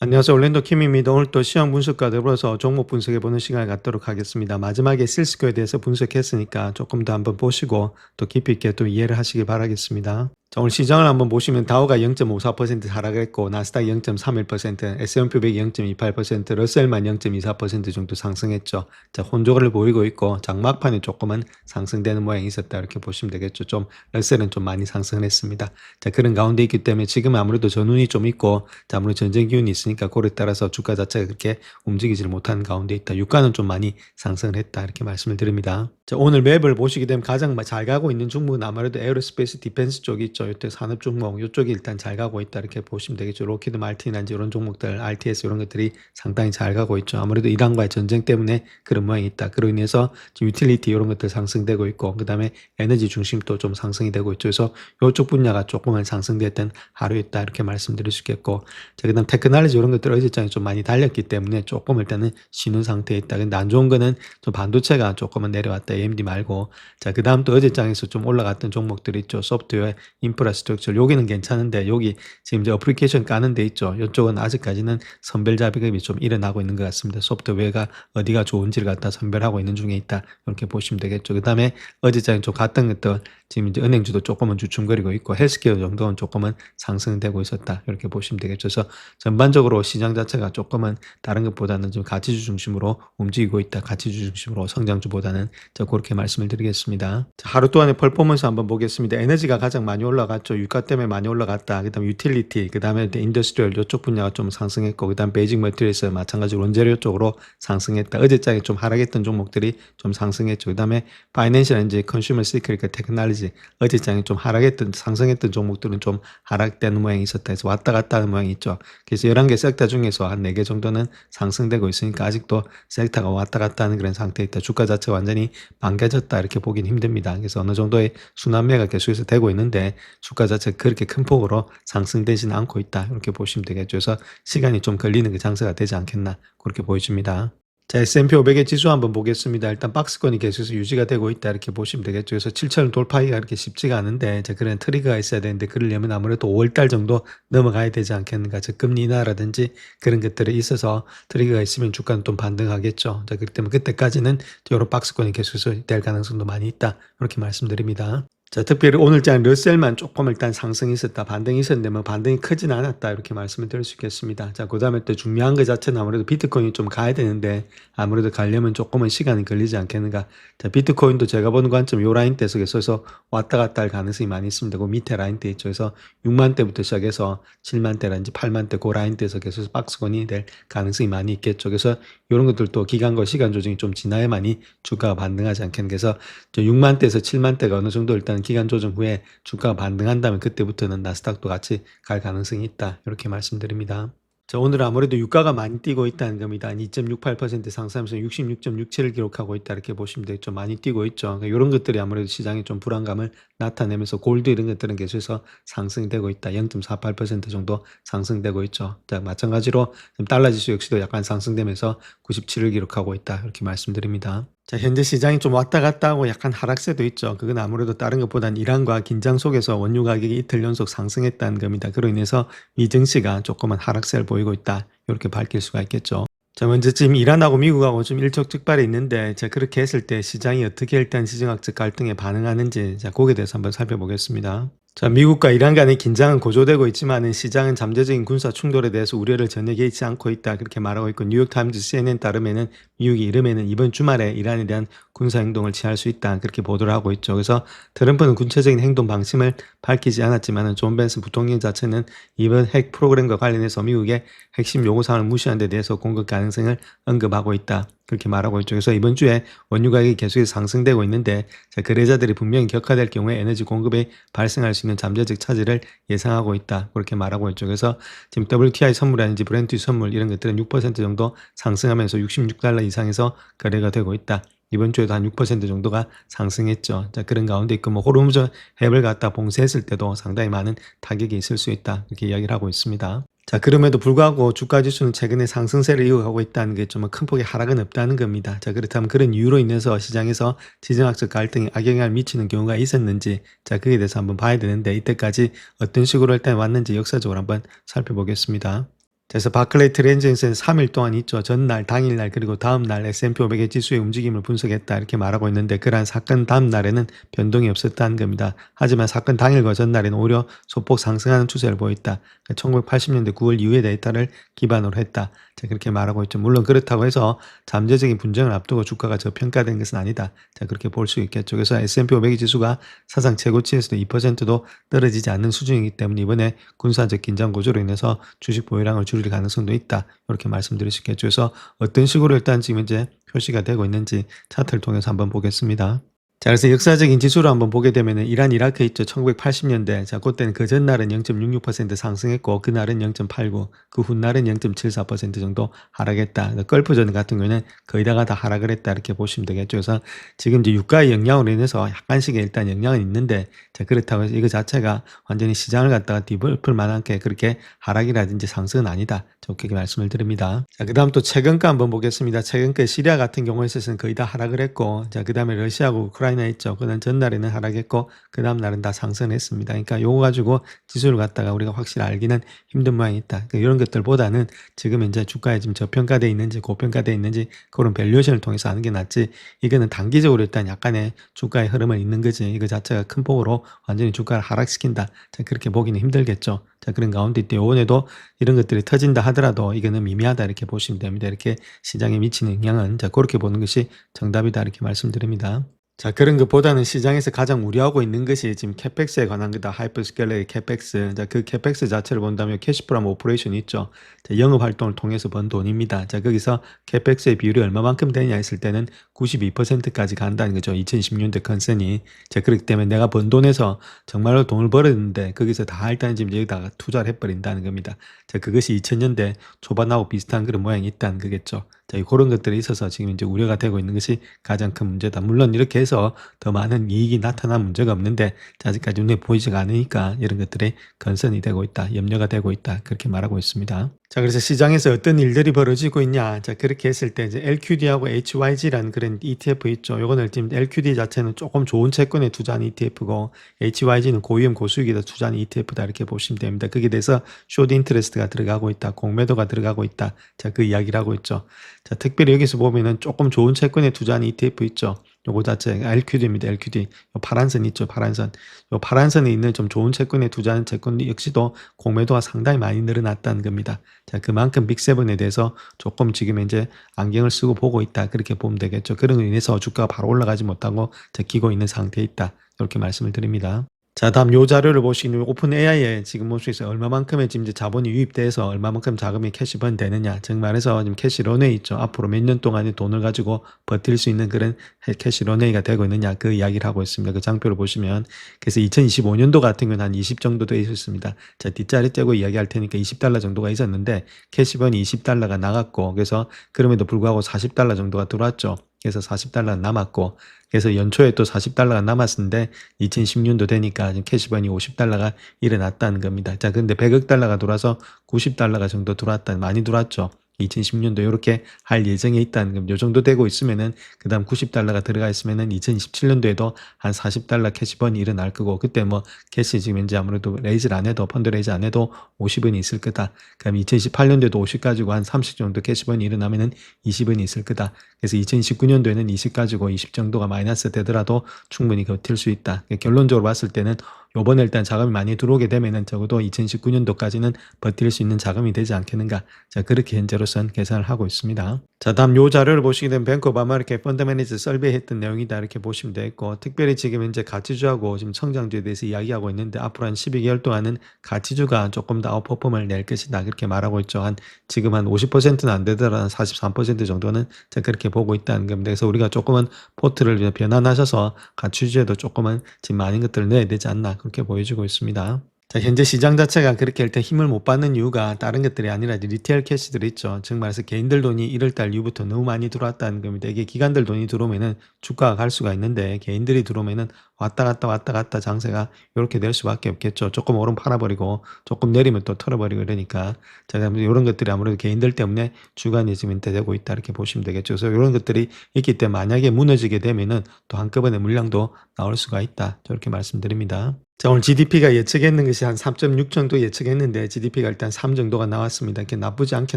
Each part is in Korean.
안녕하세요. 올랜도 킴입니다. 오늘 또 시황 분석과 더불어서 종목 분석해보는 시간을 갖도록 하겠습니다. 마지막에 실스코에 대해서 분석했으니까 조금 더 한번 보시고 또 깊이 있게 또 이해를 하시기 바라겠습니다. 자, 오늘 시장을 한번 보시면 다우가 0.54% 하락했고 나스닥 0.31%, S&P 500이 0.28%, 러셀만 0.24% 정도 상승했죠. 자, 혼조를 보이고 있고 장막판에 조금은 상승되는 모양이 있었다 이렇게 보시면 되겠죠. 좀 러셀은 좀 많이 상승을 했습니다. 자, 그런 가운데 있기 때문에 지금 아무래도 전운이 좀 있고 자, 아무래도 전쟁 기운이 있으니까 그에 따라서 주가 자체가 그렇게 움직이지를 못하는 가운데 있다. 유가는 좀 많이 상승을 했다 이렇게 말씀을 드립니다. 자, 오늘 맵을 보시게 되면 가장 잘 가고 있는 종목은 아무래도 에어로스페이스 디펜스 쪽이 있죠. 이때 산업 종목 이쪽이 일단 잘 가고 있다 이렇게 보시면 되겠죠. 로키드 마틴이란지 이런 종목들, RTS 이런 것들이 상당히 잘 가고 있죠. 아무래도 이란과의 전쟁 때문에 그런 모양이 있다. 그로 인해서 유틸리티 이런 것들 상승되고 있고 그 다음에 에너지 중심도 좀 상승이 되고 있죠. 그래서 이쪽 분야가 조금은 상승됐던 하루였다 이렇게 말씀드릴 수 있겠고 자, 그 다음 테크놀로지 이런 것들 어제장에 좀 많이 달렸기 때문에 조금 일단은 쉬는 상태에 있다. 근데 안 좋은 거는 좀 반도체가 조금은 내려왔다. AMD 말고 자, 그 다음 또 어제장에서 좀 올라갔던 종목들 있죠. 소프트웨어, 인프라스트럭처 여기는 괜찮은데 여기 지금 이제 어플리케이션 까는 데 있죠. 이쪽은 아직까지는 선별자비급이 좀 일어나고 있는 것 같습니다. 소프트웨어가 어디가 좋은지를 갖다 선별하고 있는 중에 있다. 이렇게 보시면 되겠죠. 그 다음에 어제장에 좀 갔던 것들 지금 이제 은행주도 조금은 주춤거리고 있고 헬스케어 정도는 조금은 상승되고 있었다. 이렇게 보시면 되겠죠. 그래서 전반적으로 시장 자체가 조금은 다른 것보다는 좀 가치주 중심으로 움직이고 있다. 가치주 중심으로 성장주보다는 자, 그렇게 말씀을 드리겠습니다. 자, 하루 동안의 퍼포먼스 한번 보겠습니다. 에너지가 가장 많이 올라갔죠. 유가 때문에 많이 올라갔다. 그 다음에 유틸리티, 그 다음에 인더스트리얼 이쪽 분야가 좀 상승했고 그 다음 베이직 머티리얼스 마찬가지로 원재료 쪽으로 상승했다. 어제장에 좀 하락했던 종목들이 좀 상승했죠. 그 다음에 파이낸셜 이제 컨슈머 시크릿 테크놀로지 어제장에 좀 하락했던 상승했던 종목들은 좀 하락되는 모양이 있었다 해서 왔다 갔다 하는 모양이 있죠. 그래서 11개 섹터 중에서 한 4개 정도는 상승되고 있으니까 아직도 섹터가 왔다 갔다 하는 그런 상태에 있다. 주가 자체가 완전히 망가졌다 이렇게 보기는 힘듭니다. 그래서 어느 정도의 순환매가 계속해서 되고 있는데 주가 자체가 그렇게 큰 폭으로 상승되지는 않고 있다. 이렇게 보시면 되겠죠. 그래서 시간이 좀 걸리는 그 장세가 되지 않겠나 그렇게 보여집니다. 자, S&P 500의 지수 한번 보겠습니다. 일단 박스권이 계속해서 유지가 되고 있다 이렇게 보시면 되겠죠. 그래서 7,000을 돌파하기가 그렇게 쉽지가 않은데 자, 그런 트리거가 있어야 되는데 그러려면 아무래도 5월달 정도 넘어가야 되지 않겠는가. 즉 금리 인하라든지 그런 것들이 있어서 트리거가 있으면 주가는 좀 반등하겠죠. 자, 그렇기 때문에 그때까지는 이런 박스권이 계속해서 될 가능성도 많이 있다 이렇게 말씀드립니다. 자, 특별히 오늘장 러셀만 조금 일단 상승이 있었다. 반등이 있었는데 뭐 반등이 크진 않았다. 이렇게 말씀을 드릴 수 있겠습니다. 자, 그 다음에 또 중요한 것 자체는 아무래도 비트코인이 좀 가야 되는데 아무래도 가려면 조금은 시간이 걸리지 않겠는가. 자, 비트코인도 제가 보는 관점 요 라인대 속에서 왔다 갔다 할 가능성이 많이 있습니다. 그 밑에 라인대 있죠. 그래서 6만대부터 시작해서 7만대라든지 8만대 그 라인대에서 계속 박스권이 될 가능성이 많이 있겠죠. 그래서 이런 것들도 기간과 시간 조정이 좀 지나야만이 주가가 반등하지 않겠는가. 그래서 6만대에서 7만대가 어느 정도 일단 기간 조정 후에 주가가 반등한다면 그때부터는 나스닥도 같이 갈 가능성이 있다. 이렇게 말씀드립니다. 자, 오늘 아무래도 유가가 많이 뛰고 있다는 겁니다. 2.68% 상승하면서 66.67을 기록하고 있다. 이렇게 보시면 되겠죠. 많이 뛰고 있죠. 그러니까 이런 것들이 아무래도 시장에 좀 불안감을 나타내면서 골드 이런 것들은 계속해서 상승이 되고 있다. 0.48% 정도 상승되고 있죠. 자, 마찬가지로 달러 지수 역시도 약간 상승되면서 97을 기록하고 있다. 이렇게 말씀드립니다. 자, 현재 시장이 좀 왔다 갔다 하고 약간 하락세도 있죠. 그건 아무래도 다른 것보단 이란과 긴장 속에서 원유 가격이 이틀 연속 상승했다는 겁니다. 그로 인해서 미 증시가 조금만 하락세를 보이고 있다. 이렇게 밝힐 수가 있겠죠. 자, 먼저 지금 이란하고 미국하고 좀 일촉즉발이 있는데 자, 그렇게 했을 때 시장이 어떻게 일단 지정학적 갈등에 반응하는지 자, 거기에 대해서 한번 살펴보겠습니다. 자, 미국과 이란 간의 긴장은 고조되고 있지만은 시장은 잠재적인 군사 충돌에 대해서 우려를 전혀 개의치 않고 있다. 그렇게 말하고 있고 뉴욕타임즈 CNN 따르면은 미국이 이르면은 이번 주말에 이란에 대한 군사 행동을 취할 수 있다. 그렇게 보도를 하고 있죠. 그래서 트럼프는 구체적인 행동 방침을 밝히지 않았지만은 존 벤슨 부통령 자체는 이번 핵 프로그램과 관련해서 미국의 핵심 요구사항을 무시한 데 대해서 공급 가능성을 언급하고 있다. 그렇게 말하고 있죠. 그래서 이번 주에 원유 가격이 계속해서 상승되고 있는데 자, 거래자들이 분명히 격화될 경우에 에너지 공급에 발생할 수 있는 잠재적 차질을 예상하고 있다. 그렇게 말하고 있죠. 그래서 지금 WTI 선물이라든지 브렌트 선물 이런 것들은 6% 정도 상승하면서 66달러 이상에서 거래가 되고 있다. 이번 주에도 한 6% 정도가 상승했죠. 자, 그런 가운데 있고 뭐 호르무즈 해협을 갖다 봉쇄했을 때도 상당히 많은 타격이 있을 수 있다. 이렇게 이야기를 하고 있습니다. 자, 그럼에도 불구하고 주가 지수는 최근에 상승세를 이어가고 있다는 게 좀 큰 폭의 하락은 없다는 겁니다. 자, 그렇다면 그런 이유로 인해서 시장에서 지정학적 갈등이 악영향을 미치는 경우가 있었는지 자, 그에 대해서 한번 봐야 되는데 이때까지 어떤 식으로 일단 왔는지 역사적으로 한번 살펴보겠습니다. 그래서 바클레이 트렌징스는 3일 동안 있죠. 전날, 당일날 그리고 다음날 S&P 500의 지수의 움직임을 분석했다 이렇게 말하고 있는데 그러한 사건 다음 날에는 변동이 없었다는 겁니다. 하지만 사건 당일과 전날에는 오히려 소폭 상승하는 추세를 보였다. 1980년대 9월 이후의 데이터를 기반으로 했다. 자, 그렇게 말하고 있죠. 물론 그렇다고 해서 잠재적인 분쟁을 앞두고 주가가 저평가된 것은 아니다. 자, 그렇게 볼 수 있겠죠. 그래서 S&P 500의 지수가 사상 최고치에서도 2%도 떨어지지 않는 수준이기 때문에 이번에 군사적 긴장 고조로 인해서 주식 보유량을 줄일 가능성도 있다. 이렇게 말씀드릴 수 있겠죠. 그래서 어떤 식으로 일단 지금 이제 표시가 되고 있는지 차트를 통해서 한번 보겠습니다. 자, 그래서 역사적인 지수로 한번 보게 되면은 이란 이라크 있죠. 1980년대. 자, 그때는 그 전날은 0.66% 상승했고 그날은 0.89, 그 훗날은 0.74% 정도 하락했다. 걸프전 같은 경우에는 거의 다가 다 하락을 했다. 이렇게 보시면 되겠죠. 그래서 지금 이제 유가의 영향으로 인해서 약간씩의 일단 영향은 있는데 자, 그렇다고 해서 이거 자체가 완전히 시장을 갖다가 뒤덮을 만하게 그렇게 하락이라든지 상승은 아니다. 좋게 말씀을 드립니다. 자, 그 다음 또 최근가 한번 보겠습니다. 최근가 시리아 같은 경우에 있어서는 거의 다 하락을 했고, 자, 그 다음에 러시아하고 우크라이나 있죠. 그는 전날에는 하락했고, 그 다음 날은 다 상승했습니다. 그러니까 요거 가지고 지수를 갖다가 우리가 확실히 알기는 힘든 모양이 있다. 그러니까 이런 것들보다는 지금 이제 주가에 지금 저평가되어 있는지 고평가되어 있는지 그런 밸류에이션을 통해서 하는 게 낫지, 이거는 단기적으로 일단 약간의 주가의 흐름을 있는 거지, 이거 자체가 큰 폭으로 완전히 주가를 하락시킨다. 자, 그렇게 보기는 힘들겠죠. 자, 그런 가운데 이때 요번에도 이런 것들이 터진다 하더라도 이거는 미미하다 이렇게 보시면 됩니다. 이렇게 시장에 미치는 영향은 자, 그렇게 보는 것이 정답이다 이렇게 말씀드립니다. 자, 그런 것보다는 시장에서 가장 우려하고 있는 것이 지금 캐펙스에 관한 거다. 하이퍼스케일러의 캐펙스. 자, 그 캐펙스 자체를 본다면 캐시프람 오퍼레이션이 있죠. 자, 영업 활동을 통해서 번 돈입니다. 자, 거기서 캐펙스의 비율이 얼마만큼 되냐 했을 때는 92%까지 간다는 거죠. 2010년대 컨센이. 자, 그렇기 때문에 내가 번 돈에서 정말로 돈을 벌었는데 거기서 다 일단 지금 여기다가 투자를 해버린다는 겁니다. 자, 그것이 2000년대 초반하고 비슷한 그런 모양이 있다는 거겠죠. 자, 그런 것들이 있어서 지금 이제 우려가 되고 있는 것이 가장 큰 문제다. 물론 이렇게 해서 더 많은 이익이 나타난 문제가 없는데 아직까지 눈에 보이지가 않으니까 이런 것들이 건선이 되고 있다. 염려가 되고 있다. 그렇게 말하고 있습니다. 자, 그래서 시장에서 어떤 일들이 벌어지고 있냐. 자, 그렇게 했을 때 이제 LQD하고 HYG라는 그런 ETF 있죠. 요거는 지금 LQD 자체는 조금 좋은 채권에 투자한 ETF고 HYG는 고위험 고수익에다 투자한 ETF다 이렇게 보시면 됩니다. 거기에 대해서 숏 인트레스트가 들어가고 있다. 공매도가 들어가고 있다. 자, 그 이야기를 하고 있죠. 자, 특별히 여기서 보면은 조금 좋은 채권에 투자한 ETF 있죠. 요거 자체가 LQD입니다. LQD. 요 파란 선 있죠. 파란 선. 요 파란 선에 있는 좀 좋은 채권에 투자하는 채권 역시도 공매도가 상당히 많이 늘어났다는 겁니다. 자, 그만큼 빅세븐에 대해서 조금 지금 이제 안경을 쓰고 보고 있다. 그렇게 보면 되겠죠. 그런 로 인해서 주가가 바로 올라가지 못하고 기고 있는 상태에 있다. 이렇게 말씀을 드립니다. 자, 다음 요 자료를 보시면 오픈 AI에 지금 볼 수 있어요. 얼마만큼의 지금 이제 자본이 유입돼서 얼마만큼 자금이 캐시번 되느냐. 즉 말해서 지금 캐시 런웨이 있죠. 앞으로 몇 년 동안의 돈을 가지고 버틸 수 있는 그런 캐시 런웨이가 되고 있느냐. 그 이야기를 하고 있습니다. 그 장표를 보시면. 그래서 2025년도 같은 경우는 한 20 정도 돼 있었습니다. 자, 뒷자리 째고 이야기할 테니까 $20 정도가 있었는데 캐시번이 $20가 나갔고 그래서 그럼에도 불구하고 $40 정도가 들어왔죠. 그래서 $40 남았고 그래서 연초에 또 $40가 남았는데 2010년도 되니까 지금 캐시번이 $50가 일어났다는 겁니다. 자, 근데 100억 달러가 들어와서 $90가 정도 들어왔다. 많이 들어왔죠. 2010년도 이렇게 할 예정에 있다는 겁니다. 요 정도 되고 있으면은 그 다음 $90가 들어가 있으면은 2027년도에도 한 $40 캐시번이 일어날 거고 그때 뭐 캐시 지금 이제 아무래도 레이즈를 안 해도 펀드 레이즈 안 해도 50원이 있을 거다. 그럼 2018년도에도 50 가지고 한 30 정도 캐시번이 일어나면은 20원이 있을 거다. 그래서 2019년도에는 20 가지고 20 정도가 마이너스 되더라도 충분히 버틸 수 있다. 결론적으로 봤을 때는 요번에 일단 자금이 많이 들어오게 되면은 적어도 2019년도까지는 버틸 수 있는 자금이 되지 않겠는가. 자, 그렇게 현재로선 계산을 하고 있습니다. 자, 다음 요 자료를 보시게 되면 뱅크 오브 아메리카 펀드 매니저 설베이 했던 내용이다. 이렇게 보시면 되겠고, 특별히 지금 현재 가치주하고 지금 성장주에 대해서 이야기하고 있는데, 앞으로 한 12개월 동안은 가치주가 조금 더 아웃퍼폼을 낼 것이다. 그렇게 말하고 있죠. 지금 한 50%는 안 되더라도 한 43% 정도는 자, 그렇게 보고 있다는 겁니다. 그래서 우리가 조금은 포트를 변환하셔서 가치주에도 조금은 지금 많은 것들을 넣어야 되지 않나. 그렇게 보여주고 있습니다. 자, 현재 시장 자체가 그렇게 일단 힘을 못 받는 이유가 다른 것들이 아니라 리테일 캐시들이 있죠. 즉 말해서 개인들 돈이 1월달 이후부터 너무 많이 들어왔다는 겁니다. 이게 기관들 돈이 들어오면은 주가가 갈 수가 있는데 개인들이 들어오면은 왔다 갔다 장세가 이렇게 될 수밖에 없겠죠. 조금 오름 팔아버리고 조금 내리면 또 털어버리고 이러니까 자, 이런 것들이 아무래도 개인들 때문에 주간이 지금 되고 있다 이렇게 보시면 되겠죠. 그래서 이런 것들이 있기 때문에 만약에 무너지게 되면은 또 한꺼번에 물량도 나올 수가 있다. 저렇게 말씀드립니다. 자, 오늘 GDP가 예측했는 것이 한 3.6 정도 예측했는데 GDP가 일단 3 정도가 나왔습니다. 이렇게 나쁘지 않게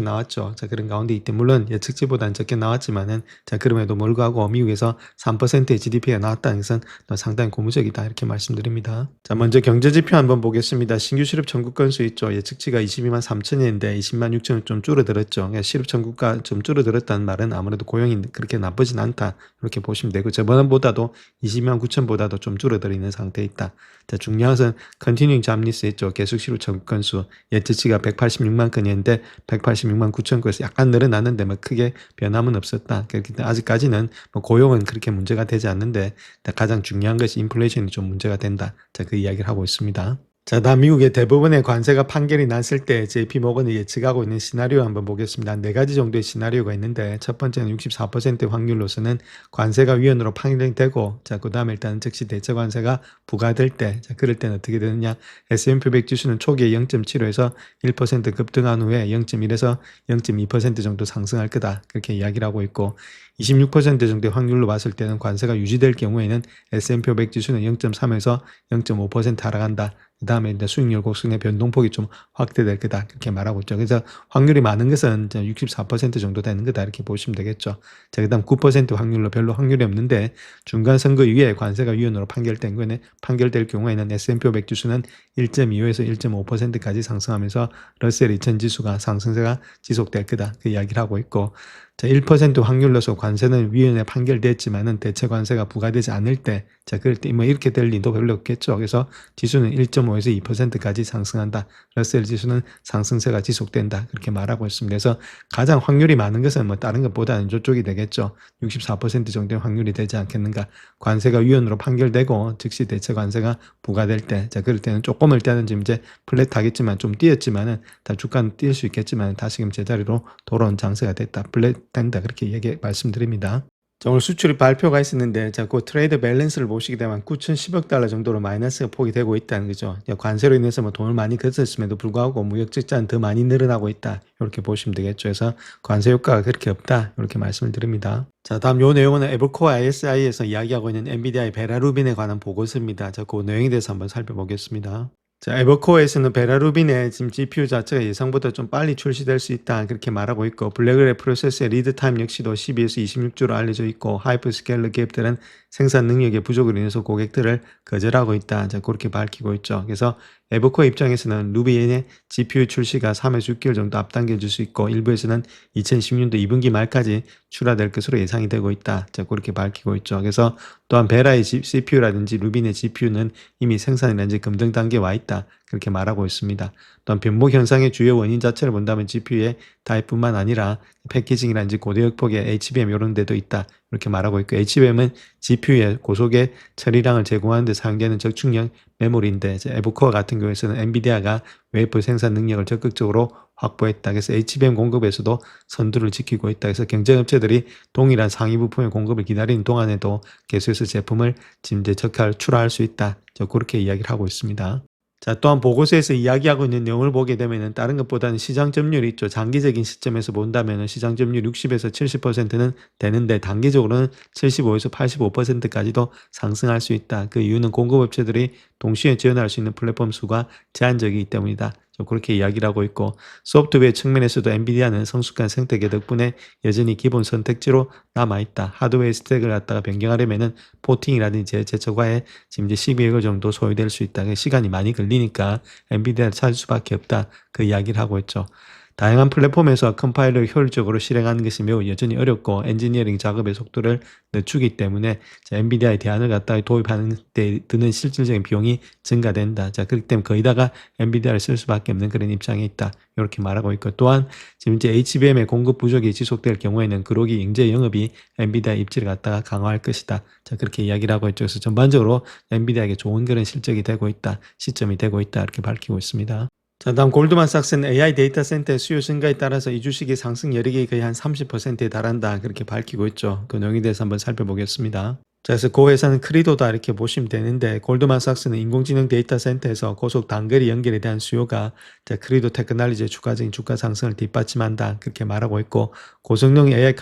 나왔죠. 자, 그런 가운데 이때 물론 예측치보다는 적게 나왔지만은 자, 그럼에도 불구하고 미국에서 3%의 GDP가 나왔다는 것은 상당히 고무적이다. 이렇게 말씀드립니다. 자, 먼저 경제지표 한번 보겠습니다. 신규 실업 청구 건수 있죠. 예측치가 22만 3천이었는데 20만 6천을 좀 줄어들었죠. 그러니까 실업 청구가 좀 줄어들었다는 말은 아무래도 고용이 그렇게 나쁘진 않다. 이렇게 보시면 되고 저번보다도 20만 9천보다도 좀 줄어들어 상태에 있다. 자, 중요한 것은 컨티뉴잉 잡리스 있죠. 계속 실업 청구 건수 예측치가 186만 건이었는데 186만 9천 건에서 약간 늘어났는데 뭐 크게 변함은 없었다. 그렇기 때문에 아직까지는 뭐 고용은 그렇게 문제가 되지 않는데 가장 중요한 것이 인플레이션이 좀 문제가 된다. 자, 그 이야기를 하고 있습니다. 자, 다음 미국의 대부분의 관세가 판결이 났을 때 JP 모건이 예측하고 있는 시나리오 한번 보겠습니다. 4가지 정도의 시나리오가 있는데 첫 번째는 64%의 확률로서는 관세가 위헌으로 판결되고 자, 그다음에 일단 즉시 대체 관세가 부과될 때 자, 그럴 때는 어떻게 되느냐? S&P 500 지수는 초기에 0.75에서 1% 급등한 후에 0.1에서 0.2% 정도 상승할 거다. 그렇게 이야기를 하고 있고 26% 정도의 확률로 봤을 때는 관세가 유지될 경우에는 S&P 500 지수는 0.3에서 0.5% 하락한다. 그 다음에 이제 수익률 곡선의 변동폭이 좀 확대될 거다. 그렇게 말하고 있죠. 그래서 확률이 많은 것은 64% 정도 되는 거다. 이렇게 보시면 되겠죠. 자, 그 다음 9% 확률로 별로 확률이 없는데 중간 선거 이후에 관세가 위헌으로 판결될 경우에는 S&P 500 지수는 1.25에서 1.5%까지 상승하면서 러셀 2000 지수가 상승세가 지속될 거다. 그 이야기를 하고 있고 자, 1% 확률로서 관세는 위헌에 판결됐지만은 대체 관세가 부과되지 않을 때, 자, 그럴 때 뭐 이렇게 될 일도 별로 없겠죠. 그래서 지수는 1.5에서 2%까지 상승한다. 러셀 지수는 상승세가 지속된다. 그렇게 말하고 있습니다. 그래서 가장 확률이 많은 것은 뭐 다른 것보다는 저쪽이 되겠죠. 64% 정도의 확률이 되지 않겠는가. 관세가 위헌으로 판결되고 즉시 대체 관세가 부과될 때, 자, 그럴 때는 조금을 때는 지금 이제 플랫하겠지만 좀 뛰었지만은 다 주가는 뛸 수 있겠지만 다시금 제자리로 돌아온 장세가 됐다. 된다. 그렇게 말씀드립니다. 자, 오늘 수출이 발표가 있었는데, 자, 그 트레이드 밸런스를 보시게 되면 9,010억 달러 정도로 마이너스가 포기되고 있다는 거죠. 관세로 인해서 뭐 돈을 많이 거뒀음에도 불구하고 무역 적자는 더 많이 늘어나고 있다. 이렇게 보시면 되겠죠. 그래서 관세 효과가 그렇게 없다. 이렇게 말씀을 드립니다. 자, 다음 요 내용은 에버코어 ISI에서 이야기하고 있는 엔비디아의 베라루빈에 관한 보고서입니다. 자, 그 내용에 대해서 한번 살펴보겠습니다. 자, 에버코어에서는 베라루빈의 지금 GPU 자체가 예상보다 좀 빨리 출시될 수 있다. 그렇게 말하고 있고, 블랙그래 프로세스의 리드 타임 역시도 12에서 26주로 알려져 있고, 하이퍼스케일러 기업들은 생산 능력의 부족으로 인해서 고객들을 거절하고 있다. 자, 그렇게 밝히고 있죠. 그래서 에버코어 입장에서는 루비의 GPU 출시가 3에서 6개월 정도 앞당겨질 수 있고, 일부에서는 2016년도 2분기 말까지 출하될 것으로 예상이 되고 있다. 자, 그렇게 밝히고 있죠. 그래서 또한 베라의 CPU라든지 루빈의 GPU는 이미 생산이라든지 검증 단계에 와 있다. 그렇게 말하고 있습니다. 또한 변목 현상의 주요 원인 자체를 본다면 GPU의 타입뿐만 아니라 패키징이라든지 고대역폭의 HBM 이런 데도 있다. 이렇게 말하고 있고 HBM은 GPU의 고속의 처리량을 제공하는 데 사용되는 적중형 메모리인데 에버코어 같은 경우에는 엔비디아가 웨이퍼 생산 능력을 적극적으로 확보했다. 그래서 HBM 공급에서도 선두를 지키고 있다. 그래서 경쟁업체들이 동일한 상위 부품의 공급을 기다리는 동안에도 계속해서 제품을 지금 이제 출하할 수 있다. 그렇게 이야기를 하고 있습니다. 자, 또한 보고서에서 이야기하고 있는 내용을 보게 되면은 다른 것보다는 시장 점유율이 있죠. 장기적인 시점에서 본다면은 시장 점유율 60에서 70%는 되는데 단기적으로는 75에서 85%까지도 상승할 수 있다. 그 이유는 공급업체들이 동시에 지원할 수 있는 플랫폼 수가 제한적이기 때문이다. 그렇게 이야기를 하고 있고 소프트웨어 측면에서도 엔비디아는 성숙한 생태계 덕분에 여전히 기본 선택지로 남아있다. 하드웨어 스택을 갖다가 변경하려면은 포팅이라든지 재처과에 지금 이제 12개월 정도 소요될 수 있다. 시간이 많이 걸리니까 엔비디아를 찾을 수밖에 없다. 그 이야기를 하고 있죠. 다양한 플랫폼에서 컴파일러를 효율적으로 실행하는 것이 매우 여전히 어렵고 엔지니어링 작업의 속도를 늦추기 때문에 엔비디아의 대안을 갖다가 도입하는 데 드는 실질적인 비용이 증가된다. 자, 그렇기 때문에 거의다가 엔비디아를 쓸 수밖에 없는 그런 입장에 있다. 이렇게 말하고 있고 또한 지금 이제 HBM의 공급 부족이 지속될 경우에는 그러기 인재 영업이 엔비디아 입지를 갖다가 강화할 것이다. 자, 그렇게 이야기를 하고 있죠. 그래서 전반적으로 엔비디아에게 좋은 그런 실적이 되고 있다. 시점이 되고 있다. 이렇게 밝히고 있습니다. 자, 다음 골드만삭스는 AI 데이터 센터의 수요 증가에 따라서 이 주식의 상승 여력이 거의 한 30%에 달한다. 그렇게 밝히고 있죠. 그 내용에 대해서 한번 살펴보겠습니다. 자, 그래서 그 회사는 크리도다 이렇게 보시면 되는데 골드만삭스는 인공지능 데이터 센터에서 고속 단거리 연결에 대한 수요가 자, 크리도 테크놀로지의 추가적인 주가 상승을 뒷받침한다 그렇게 말하고 있고 고성능 AI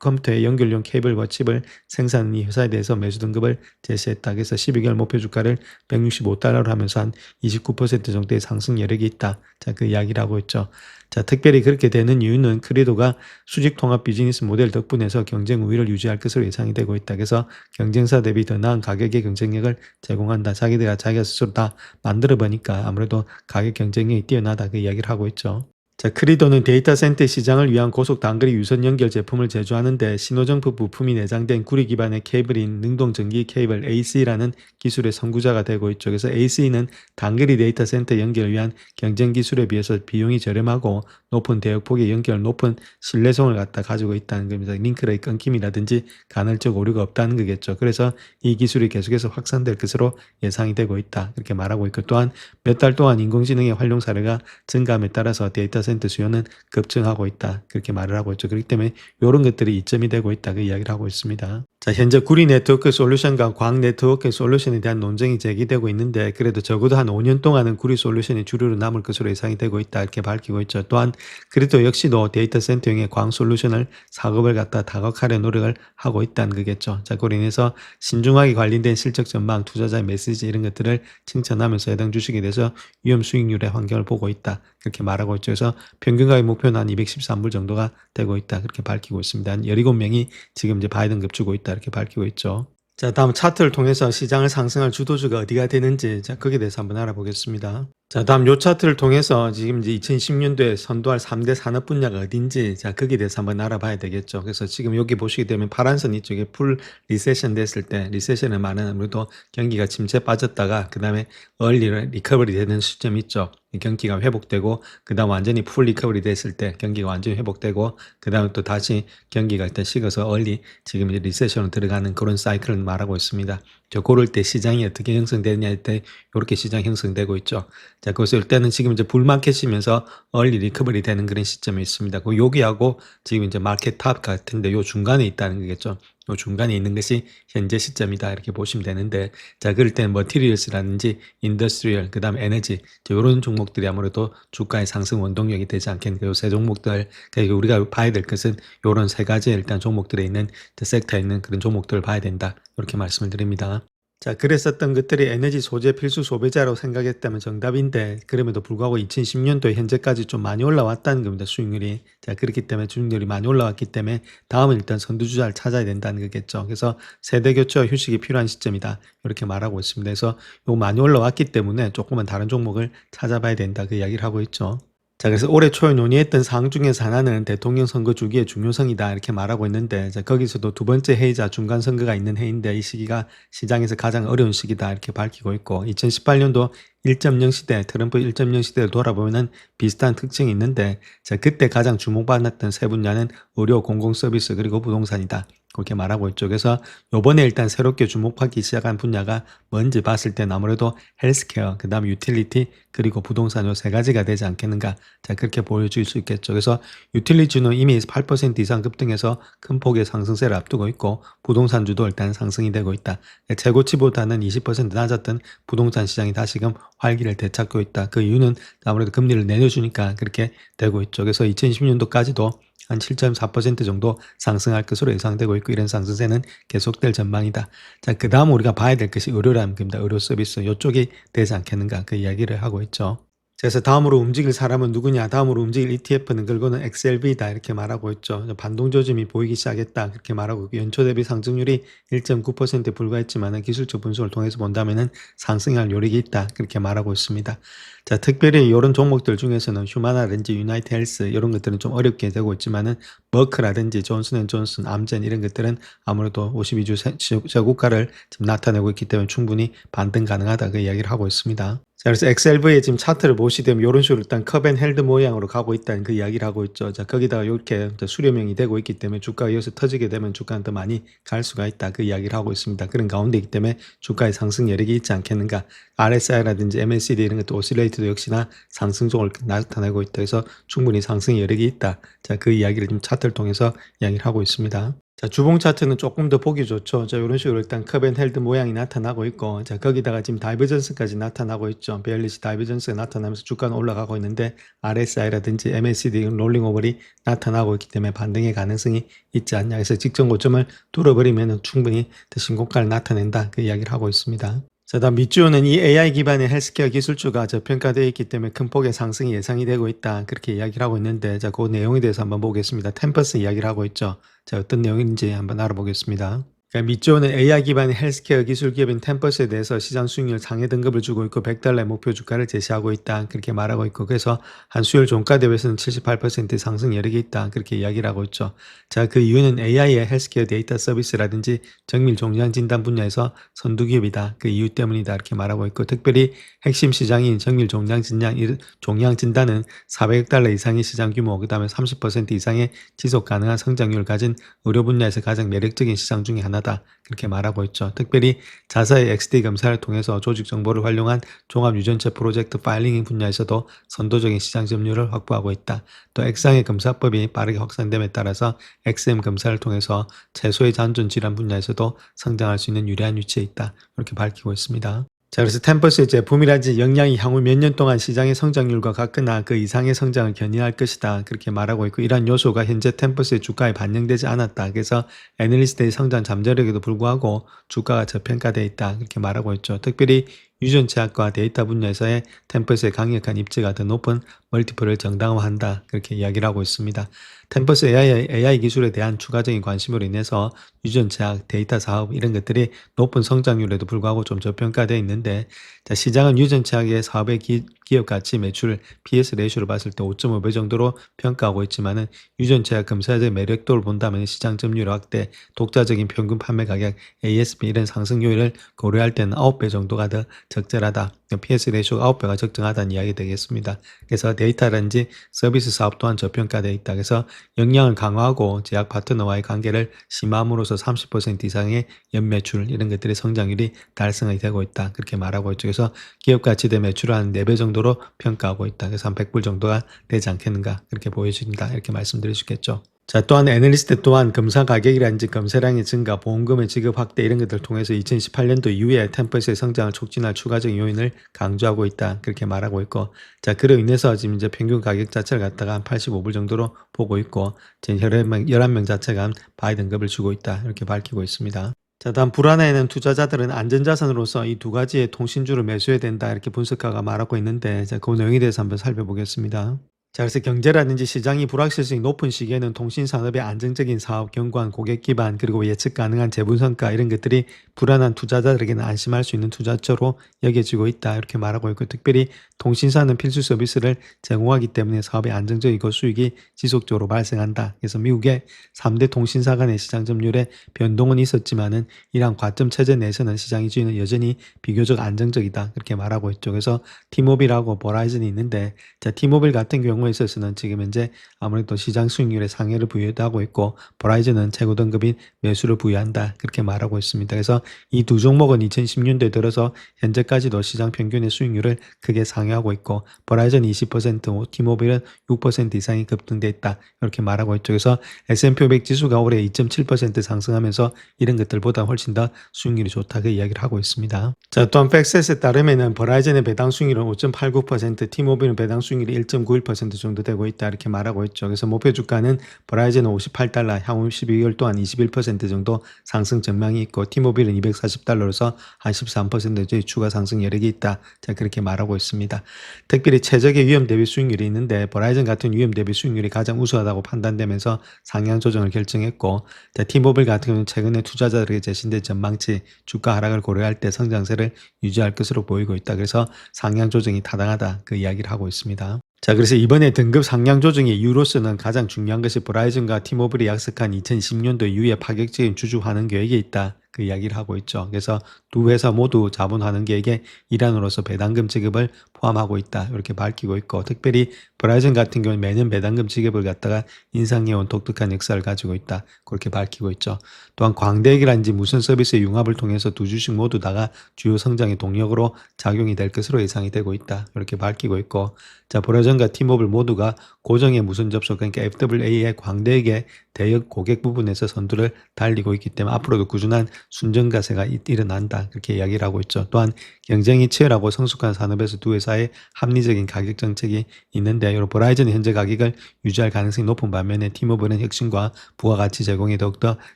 컴퓨터의 연결용 케이블과 칩을 생산하는 이 회사에 대해서 매수 등급을 제시했다. 그래서 12개월 목표 주가를 165달러로 하면서 한 29% 정도의 상승 여력이 있다. 자, 그 이야기를 하고 있죠. 자, 특별히 그렇게 되는 이유는 크리도가 수직 통합 비즈니스 모델 덕분에서 경쟁 우위를 유지할 것으로 예상이 되고 있다. 그래서 경쟁사 대비 더 나은 가격의 경쟁력을 제공한다. 자기가 스스로 다 만들어 보니까 아무래도 가격 경쟁력이 뛰어나다. 그 이야기를 하고 있죠. 자, 크리도는 데이터 센터 시장을 위한 고속 단거리 유선 연결 제품을 제조하는데 신호정보 부품이 내장된 구리 기반의 케이블인 능동전기 케이블 AC라는 기술의 선구자가 되고 있죠. 그래서 AC는 단거리 데이터 센터 연결을 위한 경쟁 기술에 비해서 비용이 저렴하고 높은 대역폭의 연결, 높은 신뢰성을 가지고 있다는 겁니다. 링크의 끊김이라든지 간헐적 오류가 없다는 거겠죠. 그래서 이 기술이 계속해서 확산될 것으로 예상이 되고 있다. 이렇게 말하고 있고 또한 몇 달 동안 인공지능의 활용 사례가 증감에 따라서 데이터 센터 수요는 급증하고 있다. 그렇게 말을 하고 있죠. 그렇기 때문에 이런 것들이 이점이 되고 있다. 그 이야기를 하고 있습니다. 자, 현재 구리 네트워크 솔루션과 광 네트워크 솔루션에 대한 논쟁이 제기되고 있는데 그래도 적어도 한 5년 동안은 구리 솔루션이 주류로 남을 것으로 예상이 되고 있다. 이렇게 밝히고 있죠. 또한 그래도 역시도 데이터 센터용의 광 솔루션을 사업을 갖다 다각화하려 노력을 하고 있다는 거겠죠. 자, 그로 인해서 신중하게 관련된 실적 전망, 투자자의 메시지 이런 것들을 칭찬하면서 해당 주식에 대해서 위험 수익률의 환경을 보고 있다. 그렇게 말하고 있죠. 그래서 평균 가격 목표는 한 213불 정도가 되고 있다. 그렇게 밝히고 있습니다. 한 17명이 지금 이제 바이든급 주고 있다. 이렇게 밝히고 있죠. 자, 다음 차트를 통해서 시장을 상승할 주도주가 어디가 되는지 자, 거기에 대해서 한번 알아보겠습니다. 자, 다음 요 차트를 통해서 지금 이제 2010년도에 선도할 3대 산업 분야가 어딘지 자, 거기에 대해서 한번 알아봐야 되겠죠. 그래서 지금 여기 보시게 되면 파란 선 이쪽에 풀 리세션 됐을 때 리세션에 많은 아무래도 경기가 침체 빠졌다가 그다음에 얼리 리커버리 되는 시점이 있죠. 경기가 회복되고 그다음 완전히 풀 리커버리 됐을 때 경기가 완전히 회복되고 그다음에 또 다시 경기가 일단 식어서 얼리 지금 이제 리세션으로 들어가는 그런 사이클을 말하고 있습니다. 저 고럴 때 시장이 어떻게 형성되느냐 할 때 이렇게 시장 형성되고 있죠. 자, 그래서 일단은 지금 이제 불마켓이면서 얼리 리커버리 되는 그런 시점에 있습니다. 그 여기하고 지금 이제 마켓 탑 같은데 요 중간에 있다는 거겠죠. 요 중간에 있는 것이 현재 시점이다 이렇게 보시면 되는데 자, 그럴 때는 머티리얼스라든지 인더스트리얼 그다음 에너지 이런 종목들이 아무래도 주가의 상승 원동력이 되지 않겠는가. 요 세 종목들 그러니까 우리가 봐야 될 것은 요런 세 가지 일단 종목들에 있는 섹터에 있는 그런 종목들을 봐야 된다. 이렇게 말씀을 드립니다. 자, 그랬었던 것들이 에너지 소재 필수 소비자라고 생각했다면 정답인데 그럼에도 불구하고 2010년도에 현재까지 좀 많이 올라왔다는 겁니다. 수익률이. 자, 그렇기 때문에 수익률이 많이 올라왔기 때문에 다음은 일단 선두주자를 찾아야 된다는 거겠죠. 그래서 세대 교체와 휴식이 필요한 시점이다. 이렇게 말하고 있습니다. 그래서 요 많이 올라왔기 때문에 조금은 다른 종목을 찾아봐야 된다. 그 이야기를 하고 있죠. 자, 그래서 올해 초에 논의했던 사항 중에서 하나는 대통령 선거 주기의 중요성이다 이렇게 말하고 있는데 자, 거기서도 두 번째 해이자 중간 선거가 있는 해인데 이 시기가 시장에서 가장 어려운 시기다 이렇게 밝히고 있고 2018년도 1.0 시대, 트럼프 1.0 시대를 돌아보면은 비슷한 특징이 있는데 자, 그때 가장 주목받았던 세 분야는 의료, 공공서비스 그리고 부동산이다. 그렇게 말하고 있죠. 그래서 요번에 일단 새롭게 주목받기 시작한 분야가 뭔지 봤을 땐 아무래도 헬스케어, 그 다음 유틸리티, 그리고 부동산 요 세 가지가 되지 않겠는가. 자, 그렇게 보여줄 수 있겠죠. 그래서 유틸리티는 이미 8% 이상 급등해서 큰 폭의 상승세를 앞두고 있고 부동산주도 일단 상승이 되고 있다. 최고치보다는 20% 낮았던 부동산 시장이 다시금 활기를 되찾고 있다. 그 이유는 아무래도 금리를 내려주니까 그렇게 되고 있죠. 그래서 2020년도까지도 한 7.4% 정도 상승할 것으로 예상되고 있고 이런 상승세는 계속될 전망이다. 자, 그 다음 우리가 봐야 될 것이 의료라는 겁니다. 의료 서비스 이쪽이 되지 않겠는가 그 이야기를 하고 있죠. 그래서 다음으로 움직일 사람은 누구냐? 다음으로 움직일 ETF는 결국은 XLV다 이렇게 말하고 있죠. 반동 조짐이 보이기 시작했다 그렇게 말하고 있고 연초 대비 상승률이 1.9%에 불과했지만 기술적 분석을 통해서 본다면은 상승할 요력이 있다 그렇게 말하고 있습니다. 자, 특별히 이런 종목들 중에서는 휴마나라든지 유나이트 헬스 이런 것들은 좀 어렵게 되고 있지만은 머크라든지 존슨앤존슨, 암젠 이런 것들은 아무래도 52주 저고가를 지금 나타내고 있기 때문에 충분히 반등 가능하다 그 이야기를 하고 있습니다. 자, 그래서 XLV의 지금 차트를 보시게 되면 이런 식으로 일단 컵앤헬드 모양으로 가고 있다는 그 이야기를 하고 있죠. 자, 거기다가 이렇게 수렴형이 되고 있기 때문에 주가가 여기서 터지게 되면 주가는 더 많이 갈 수가 있다. 그 이야기를 하고 있습니다. 그런 가운데이기 때문에 주가의 상승 여력이 있지 않겠는가. RSI라든지 MACD 이런 것도 오실레이트도 역시나 상승종을 나타내고 있다. 그래서 충분히 상승 여력이 있다. 자, 그 이야기를 지금 차트를 통해서 이야기를 하고 있습니다. 자, 주봉 차트는 조금 더 보기 좋죠. 자, 이런 식으로 일단 컵앤헬드 모양이 나타나고 있고, 자, 거기다가 지금 다이버전스까지 나타나고 있죠. 베일리시 다이버전스가 나타나면서 주가는 올라가고 있는데, RSI라든지 MACD 롤링 오버이 나타나고 있기 때문에 반등의 가능성이 있지 않냐. 그래서 직전 고점을 뚫어버리면 충분히 더 신고가를 나타낸다. 그 이야기를 하고 있습니다. 자, 다음 밑주호는 이 AI 기반의 헬스케어 기술주가 저평가되어 있기 때문에 큰 폭의 상승이 예상이 되고 있다. 그렇게 이야기를 하고 있는데, 자, 그 내용에 대해서 한번 보겠습니다. 템퍼스 이야기를 하고 있죠. 자, 어떤 내용인지 한번 알아보겠습니다. 그러니까 밑주호는 AI 기반의 헬스케어 기술 기업인 템퍼스에 대해서 시장 수익률 상해 등급을 주고 있고 100달러의 목표 주가를 제시하고 있다. 그렇게 말하고 있고, 그래서 한 수요일 종가 대비해서는 78% 상승 여력이 있다. 그렇게 이야기를 하고 있죠. 자, 그 이유는 AI의 헬스케어 데이터 서비스라든지 정밀 종양 진단 분야에서 선두 기업이다. 그 이유 때문이다. 이렇게 말하고 있고, 특별히 핵심 시장인 정밀 종양 진단은 400억 달러 이상의 시장 규모, 그 다음에 30% 이상의 지속 가능한 성장률을 가진 의료 분야에서 가장 매력적인 시장 중에 하나다. 그렇게 말하고 있죠. 특별히 자사의 XD 검사를 통해서 조직 정보를 활용한 종합 유전체 프로젝트 파일링 분야에서도 선도적인 시장 점유율을 확보하고 있다. 또 X상의 검사법이 빠르게 확산됨에 따라서 XM 검사를 통해서 채소의 잔존 질환 분야에서도 성장할 수 있는 유리한 위치에 있다. 이렇게 밝히고 있습니다. 자, 그래서 템퍼스의 제품이라든지 역량이 향후 몇 년 동안 시장의 성장률과 같거나 그 이상의 성장을 견인할 것이다. 그렇게 말하고 있고, 이러한 요소가 현재 템퍼스의 주가에 반영되지 않았다. 그래서 애널리스트의 성장 잠재력에도 불구하고 주가가 저평가되어 있다. 그렇게 말하고 있죠. 특별히 유전체학과 데이터 분야에서의 템퍼스의 강력한 입지가 더 높은 멀티플을 정당화한다. 그렇게 이야기를 하고 있습니다. 템퍼스 AI 기술에 대한 추가적인 관심으로 인해서 유전체학, 데이터 사업 이런 것들이 높은 성장률에도 불구하고 좀 저평가되어 있는데, 자, 시장은 유전체학의 사업의 기업 가치 매출 PS 레이쇼를 봤을 때 5.5배 정도로 평가하고 있지만은 유전체학 검사의 매력도를 본다면 시장 점유율 확대, 독자적인 평균 판매 가격, ASP 이런 상승 요인을 고려할 때는 9배 정도가 더 적절하다. PS 레이쇼가 9배가 적정하다는 이야기 되겠습니다. 그래서 데이터라든지 서비스 사업 또한 저평가되어 있다. 그래서 역량을 강화하고 제약 파트너와의 관계를 심화함으로써 30% 이상의 연매출 이런 것들의 성장률이 달성이 되고 있다. 그렇게 말하고 있죠. 그래서 기업 가치 대 매출을 한 4배 정도로 평가하고 있다. 그래서 한 100불 정도가 되지 않겠는가 그렇게 보여집니다. 이렇게 말씀드릴 수 있겠죠. 자, 또한 애널리스트 또한 검사 가격이라든지 검사량의 증가, 보험금의 지급 확대 이런 것들을 통해서 2018년도 이후에 템퍼스의 성장을 促진할 추가적인 요인을 강조하고 있다. 그렇게 말하고 있고, 자, 그로 인해서 지금 이제 평균 가격 자체를 갖다가 한 85불 정도로 보고 있고, 지금 11명 자체가 한 바이 등급을 주고 있다. 이렇게 밝히고 있습니다. 자, 다음 불안해하는 투자자들은 안전자산으로서 이 두 가지의 통신주를 매수해야 된다. 이렇게 분석가가 말하고 있는데, 자, 그 내용에 대해서 한번 살펴보겠습니다. 자, 그래서 경제라든지 시장이 불확실성이 높은 시기에는 통신산업의 안정적인 사업, 견고한 고객 기반, 그리고 예측 가능한 재무 성과 이런 것들이 불안한 투자자들에게는 안심할 수 있는 투자처로 여겨지고 있다. 이렇게 말하고 있고, 특별히 통신사는 필수 서비스를 제공하기 때문에 사업의 안정적이고 수익이 지속적으로 발생한다. 그래서 미국의 3대 통신사 간의 시장 점유율에 변동은 있었지만은 이러한 과점 체제 내에서는 시장 이주는 여전히 비교적 안정적이다. 그렇게 말하고 있죠. 그래서 티모빌하고 버라이즌이 있는데, 자, 티모빌 같은 경우에 있어서는 지금 현재 아무래도 시장 수익률에 상해를 부여하고 있고, 버라이즌은 최고 등급인 매수를 부여한다. 그렇게 말하고 있습니다. 그래서 이 두 종목은 2010년도에 들어서 현재까지도 시장 평균의 수익률을 크게 상회하고 있고, 버라이즌이 20%, 티모빌은 6% 이상이 급등돼 있다. 이렇게 말하고 있죠. 그래서 S&P 500 지수가 올해 2.7% 상승하면서 이런 것들보다 훨씬 더 수익률이 좋다. 그 이야기를 하고 있습니다. 자, 또한 팩셋에 따르면은 버라이즌의 배당 수익률은 5.89%, 티모빌은 배당 수익률이 1.91% 정도 되고 있다. 이렇게 말하고 있죠. 그래서 목표 주가는 버라이즌은 58달러, 향후 12개월 동안 21% 정도 상승 전망이 있고, 티모빌은 240달러로서 한 13%의 추가 상승 여력이 있다. 자, 그렇게 말하고 있습니다. 특별히 최적의 위험 대비 수익률이 있는데, 버라이즌 같은 위험 대비 수익률이 가장 우수하다고 판단되면서 상향 조정을 결정했고, 자, 티모빌 같은 경우는 최근에 투자자들에게 제시된 전망치 주가 하락을 고려할 때 성장세를 유지할 것으로 보이고 있다. 그래서 상향 조정이 타당하다. 그 이야기를 하고 있습니다. 자, 그래서 이번에 등급 상향 조정의 이유로서는 가장 중요한 것이 버라이즌과 티모빌이 약속한 2010년도 이후에 파격적인 주주 환원 계획이 있다. 그 이야기를 하고 있죠. 그래서 두 회사 모두 자본환원 계획의 일환으로서 배당금 지급을 포함하고 있다. 이렇게 밝히고 있고, 특별히 브라이즌 같은 경우는 매년 배당금 지급을 갖다가 인상해온 독특한 역사를 가지고 있다. 그렇게 밝히고 있죠. 또한 광대액이라든지 무선 서비스의 융합을 통해서 두 주식 모두 다가 주요 성장의 동력으로 작용이 될 것으로 예상이 되고 있다. 이렇게 밝히고 있고, 자, 브라이즌과 티모빌 모두가 고정의 무선 접속, 그러니까 FWA의 광대액의 대역 고객 부분에서 선두를 달리고 있기 때문에 앞으로도 꾸준한 순정가세가 일어난다. 그렇게 이야기를 하고 있죠. 또한 경쟁이 치열하고 성숙한 산업에서 두 회사의 합리적인 가격 정책이 있는데, 이런 버라이즌은 현재 가격을 유지할 가능성이 높은 반면에 티모빌은 혁신과 부가가치 제공에 더욱더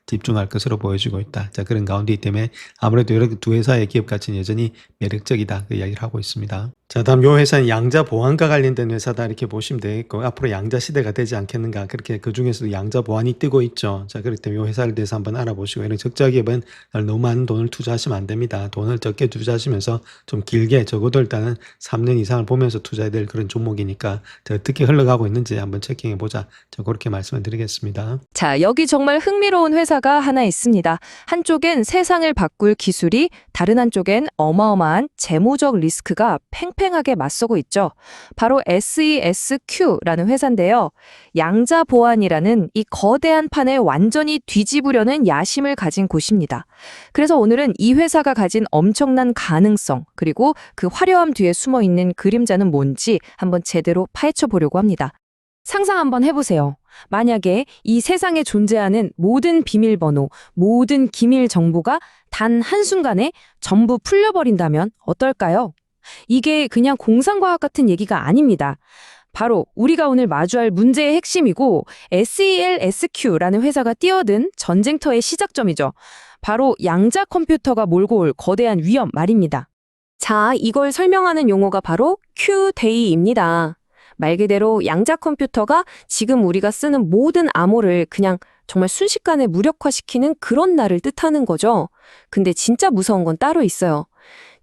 집중할 것으로 보여지고 있다. 자, 그런 가운데이기 때문에 아무래도 이렇게 두 회사의 기업 가치는 여전히 매력적이다. 그 이야기를 하고 있습니다. 자, 다음 요 회사는 양자 보안과 관련된 회사다. 이렇게 보시면 되겠고, 앞으로 양자 시대가 되지 않겠는가. 그렇게 그 중에서도 양자 보안이 뜨고 있죠. 자, 그렇기 때문에 요 회사를 대해서 한번 알아보시고, 이런 적자 기업은 너무 많은 돈을 투자하시면 안 됩니다. 돈을 적게 투자하시면서 좀 길게, 적어도 일단은 3년 이상을 보면서 투자해야 될 그런 종목이니까 어떻게 흘러가고 있는지 한번 체킹해 보자. 자, 그렇게 말씀을 드리겠습니다. 자, 여기 정말 흥미로운 회사가 하나 있습니다. 한쪽엔 세상을 바꿀 기술이, 다른 한쪽엔 어마어마한 재무적 리스크가 팽팽하게 맞서고 있죠. 바로 SESQ라는 회사인데요. 양자 보안이라는 이 거대한 판을 완전히 뒤집으려는 야심을 가진 곳입니다. 그래서 오늘은 이 회사가 가진 엄청난 가능성, 그리고 그 화려함 뒤에 숨어 있는 그림자는 뭔지 한번 제대로 파헤쳐 보려고 합니다. 상상 한번 해보세요. 만약에 이 세상에 존재하는 모든 비밀번호, 모든 기밀 정보가 단 한순간에 전부 풀려버린다면 어떨까요? 이게 그냥 공상과학 같은 얘기가 아닙니다. 바로 우리가 오늘 마주할 문제의 핵심이고, SELSQ라는 회사가 뛰어든 전쟁터의 시작점이죠. 바로 양자 컴퓨터가 몰고 올 거대한 위험 말입니다. 자, 이걸 설명하는 용어가 바로 Q-Day입니다. 말 그대로 양자 컴퓨터가 지금 우리가 쓰는 모든 암호를 그냥 정말 순식간에 무력화시키는 그런 날을 뜻하는 거죠. 근데 진짜 무서운 건 따로 있어요.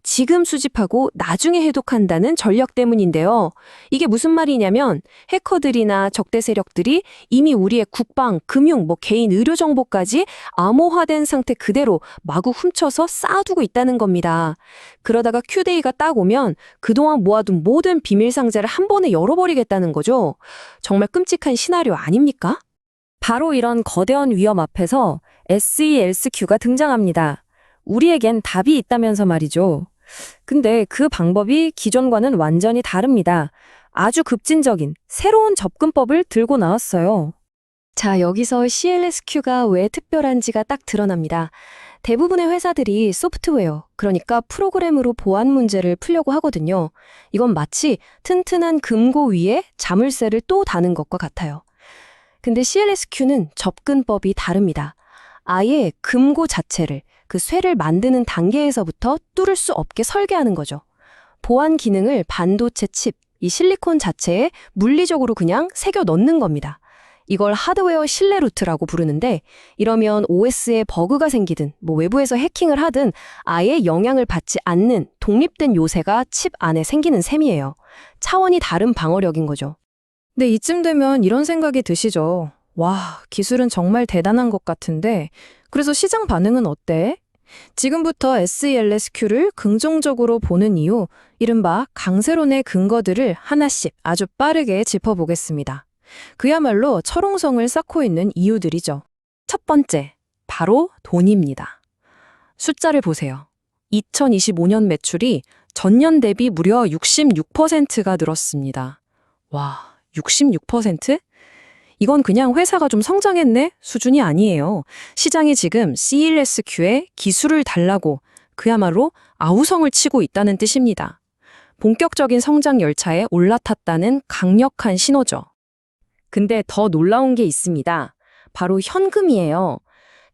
지금 수집하고 나중에 해독한다는 전략 때문인데요. 이게 무슨 말이냐면 해커들이나 적대 세력들이 이미 우리의 국방, 금융, 개인 의료 정보까지 암호화된 상태 그대로 마구 훔쳐서 쌓아두고 있다는 겁니다. 그러다가 Q-Day가 딱 오면 그동안 모아둔 모든 비밀 상자를 한 번에 열어버리겠다는 거죠. 정말 끔찍한 시나리오 아닙니까? 바로 이런 거대한 위험 앞에서 SELSQ가 등장합니다. 우리에겐 답이 있다면서 말이죠. 근데 그 방법이 기존과는 완전히 다릅니다. 아주 급진적인 새로운 접근법을 들고 나왔어요. 자, 여기서 CLSQ가 왜 특별한지가 딱 드러납니다. 대부분의 회사들이 소프트웨어, 그러니까 프로그램으로 보안 문제를 풀려고 하거든요. 이건 마치 튼튼한 금고 위에 자물쇠를 또 다는 것과 같아요. 근데 CLSQ는 접근법이 다릅니다. 아예 금고 자체를, 그 쇠를 만드는 단계에서부터 뚫을 수 없게 설계하는 거죠. 보안 기능을 반도체 칩, 이 실리콘 자체에 물리적으로 그냥 새겨 넣는 겁니다. 이걸 하드웨어 신뢰 루트라고 부르는데, 이러면 OS에 버그가 생기든 외부에서 해킹을 하든 아예 영향을 받지 않는 독립된 요새가 칩 안에 생기는 셈이에요. 차원이 다른 방어력인 거죠. 근데 이쯤 되면 이런 생각이 드시죠. 와, 기술은 정말 대단한 것 같은데, 그래서 시장 반응은 어때? 지금부터 SELSQ를 긍정적으로 보는 이유, 이른바 강세론의 근거들을 하나씩 아주 빠르게 짚어보겠습니다. 그야말로 철옹성을 쌓고 있는 이유들이죠. 첫 번째, 바로 돈입니다. 숫자를 보세요. 2025년 매출이 전년 대비 무려 66%가 늘었습니다. 와, 66%? 이건 그냥 회사가 좀 성장했네 수준이 아니에요. 시장이 지금 CLSQ에 기술을 달라고 그야말로 아우성을 치고 있다는 뜻입니다. 본격적인 성장 열차에 올라탔다는 강력한 신호죠. 근데 더 놀라운 게 있습니다. 바로 현금이에요.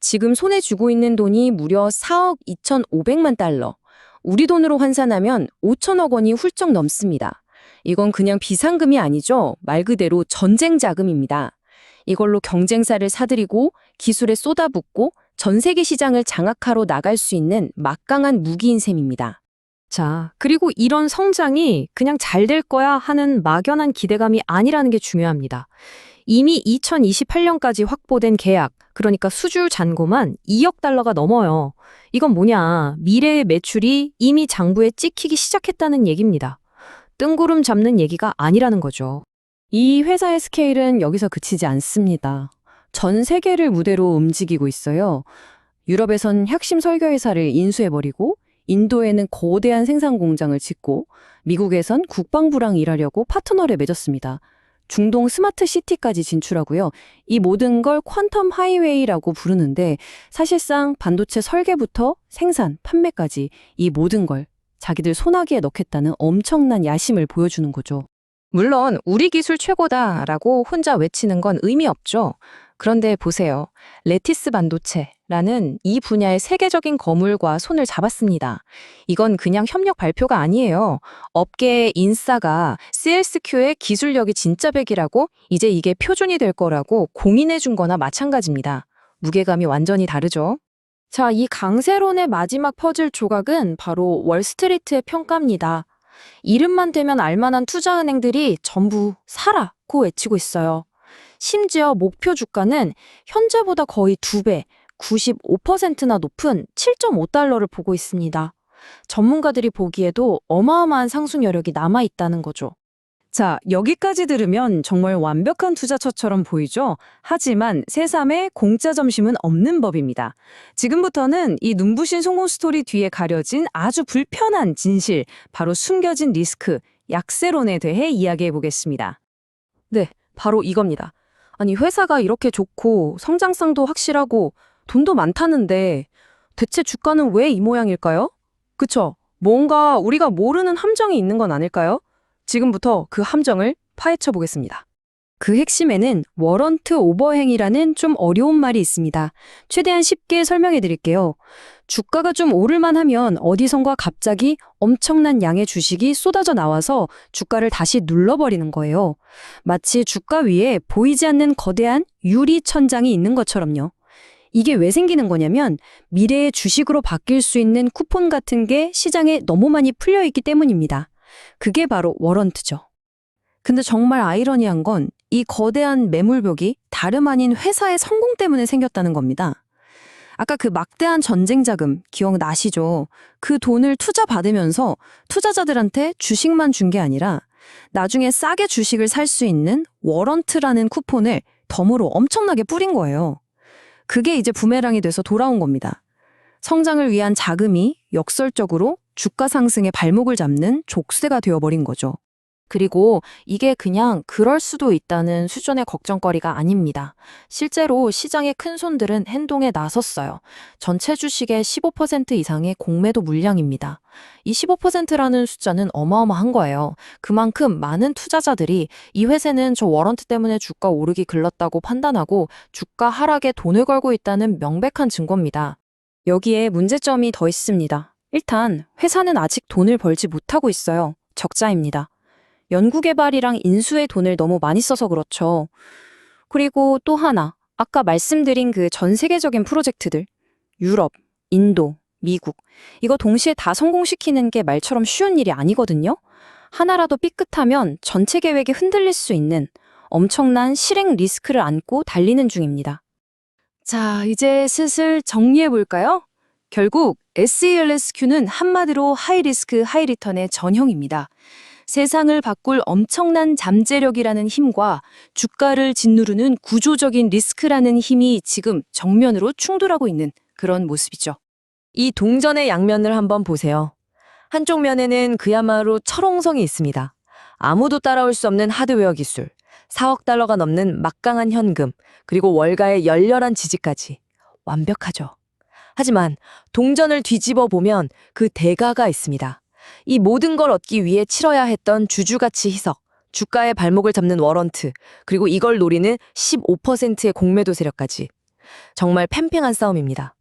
지금 손에 쥐고 있는 돈이 무려 4억 2,500만 달러. 우리 돈으로 환산하면 5천억 원이 훌쩍 넘습니다. 이건 그냥 비상금이 아니죠. 말 그대로 전쟁 자금입니다. 이걸로 경쟁사를 사들이고 기술에 쏟아붓고 전 세계 시장을 장악하러 나갈 수 있는 막강한 무기인 셈입니다. 자, 그리고 이런 성장이 그냥 잘 될 거야 하는 막연한 기대감이 아니라는 게 중요합니다. 이미 2028년까지 확보된 계약, 그러니까 수주 잔고만 2억 달러가 넘어요. 이건 뭐냐? 미래의 매출이 이미 장부에 찍히기 시작했다는 얘기입니다. 뜬구름 잡는 얘기가 아니라는 거죠. 이 회사의 스케일은 여기서 그치지 않습니다. 전 세계를 무대로 움직이고 있어요. 유럽에선 혁신 설계회사를 인수해버리고 인도에는 거대한 생산 공장을 짓고 미국에선 국방부랑 일하려고 파트너를 맺었습니다. 중동 스마트 시티까지 진출하고요. 이 모든 걸 퀀텀 하이웨이라고 부르는데 사실상 반도체 설계부터 생산, 판매까지 이 모든 걸 자기들 손아귀에 넣겠다는 엄청난 야심을 보여주는 거죠. 물론 우리 기술 최고다라고 혼자 외치는 건 의미 없죠. 그런데 보세요. 레티스 반도체라는 이 분야의 세계적인 거물과 손을 잡았습니다. 이건 그냥 협력 발표가 아니에요. 업계의 인싸가 CLSQ의 기술력이 진짜 백이라고 이제 이게 표준이 될 거라고 공인해 준 거나 마찬가지입니다. 무게감이 완전히 다르죠. 자, 이 강세론의 마지막 퍼즐 조각은 바로 월스트리트의 평가입니다. 이름만 대면 알만한 투자은행들이 전부 사라고 외치고 있어요. 심지어 목표 주가는 현재보다 거의 2배, 95%나 높은 7.5달러를 보고 있습니다. 전문가들이 보기에도 어마어마한 상승 여력이 남아있다는 거죠. 자, 여기까지 들으면 정말 완벽한 투자처처럼 보이죠? 하지만 새삼의 공짜 점심은 없는 법입니다. 지금부터는 이 눈부신 성공 스토리 뒤에 가려진 아주 불편한 진실, 바로 숨겨진 리스크, 약세론에 대해 이야기해 보겠습니다. 네, 바로 이겁니다. 아니, 회사가 이렇게 좋고 성장성도 확실하고 돈도 많다는데 대체 주가는 왜 이 모양일까요? 그쵸? 뭔가 우리가 모르는 함정이 있는 건 아닐까요? 지금부터 그 함정을 파헤쳐 보겠습니다. 그 핵심에는 워런트 오버행이라는 좀 어려운 말이 있습니다. 최대한 쉽게 설명해 드릴게요. 주가가 좀 오를만 하면 어디선가 갑자기 엄청난 양의 주식이 쏟아져 나와서 주가를 다시 눌러버리는 거예요. 마치 주가 위에 보이지 않는 거대한 유리 천장이 있는 것처럼요. 이게 왜 생기는 거냐면 미래의 주식으로 바뀔 수 있는 쿠폰 같은 게 시장에 너무 많이 풀려 있기 때문입니다. 그게 바로 워런트죠. 근데 정말 아이러니한 건 이 거대한 매물벽이 다름 아닌 회사의 성공 때문에 생겼다는 겁니다. 아까 그 막대한 전쟁 자금 기억나시죠? 그 돈을 투자 받으면서 투자자들한테 주식만 준 게 아니라 나중에 싸게 주식을 살 수 있는 워런트라는 쿠폰을 덤으로 엄청나게 뿌린 거예요. 그게 이제 부메랑이 돼서 돌아온 겁니다. 성장을 위한 자금이 역설적으로 주가 상승의 발목을 잡는 족쇄가 되어버린 거죠. 그리고 이게 그냥 그럴 수도 있다는 수준의 걱정거리가 아닙니다. 실제로 시장의 큰 손들은 행동에 나섰어요. 전체 주식의 15% 이상의 공매도 물량입니다. 이 15%라는 숫자는 어마어마한 거예요. 그만큼 많은 투자자들이 이 회사는 저 워런트 때문에 주가 오르기 글렀다고 판단하고 주가 하락에 돈을 걸고 있다는 명백한 증거입니다. 여기에 문제점이 더 있습니다. 일단 회사는 아직 돈을 벌지 못하고 있어요. 적자입니다. 연구개발이랑 인수에 돈을 너무 많이 써서 그렇죠. 그리고 또 하나, 아까 말씀드린 그 전 세계적인 프로젝트들, 유럽, 인도, 미국, 이거 동시에 다 성공시키는 게 말처럼 쉬운 일이 아니거든요. 하나라도 삐끗하면 전체 계획이 흔들릴 수 있는 엄청난 실행 리스크를 안고 달리는 중입니다. 자, 이제 슬슬 정리해 볼까요? 결국 SELSQ는 한마디로 하이리스크 하이리턴의 전형입니다. 세상을 바꿀 엄청난 잠재력이라는 힘과 주가를 짓누르는 구조적인 리스크라는 힘이 지금 정면으로 충돌하고 있는 그런 모습이죠. 이 동전의 양면을 한번 보세요. 한쪽 면에는 그야말로 철옹성이 있습니다. 아무도 따라올 수 없는 하드웨어 기술, 4억 달러가 넘는 막강한 현금, 그리고 월가의 열렬한 지지까지. 완벽하죠. 하지만 동전을 뒤집어 보면 그 대가가 있습니다. 이 모든 걸 얻기 위해 치러야 했던 주주가치 희석, 주가의 발목을 잡는 워런트, 그리고 이걸 노리는 15%의 공매도 세력까지. 정말 팽팽한 싸움입니다.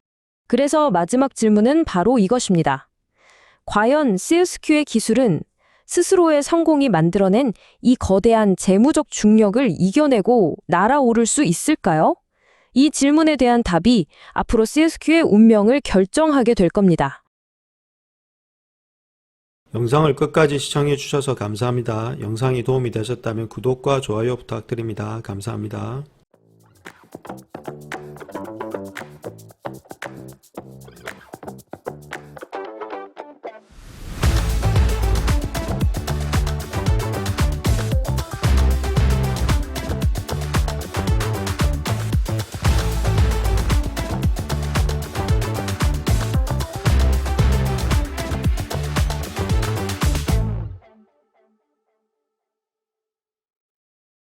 그래서 마지막 질문은 바로 이것입니다. 과연 CLSQ의 기술은 스스로의 성공이 만들어낸 이 거대한 재무적 중력을 이겨내고 날아오를 수 있을까요? 이 질문에 대한 답이 앞으로 CLSQ의 운명을 결정하게 될 겁니다. 영상을 끝까지 시청해 주셔서 감사합니다. 영상이 도움이 되셨다면 구독과 좋아요 부탁드립니다. 감사합니다.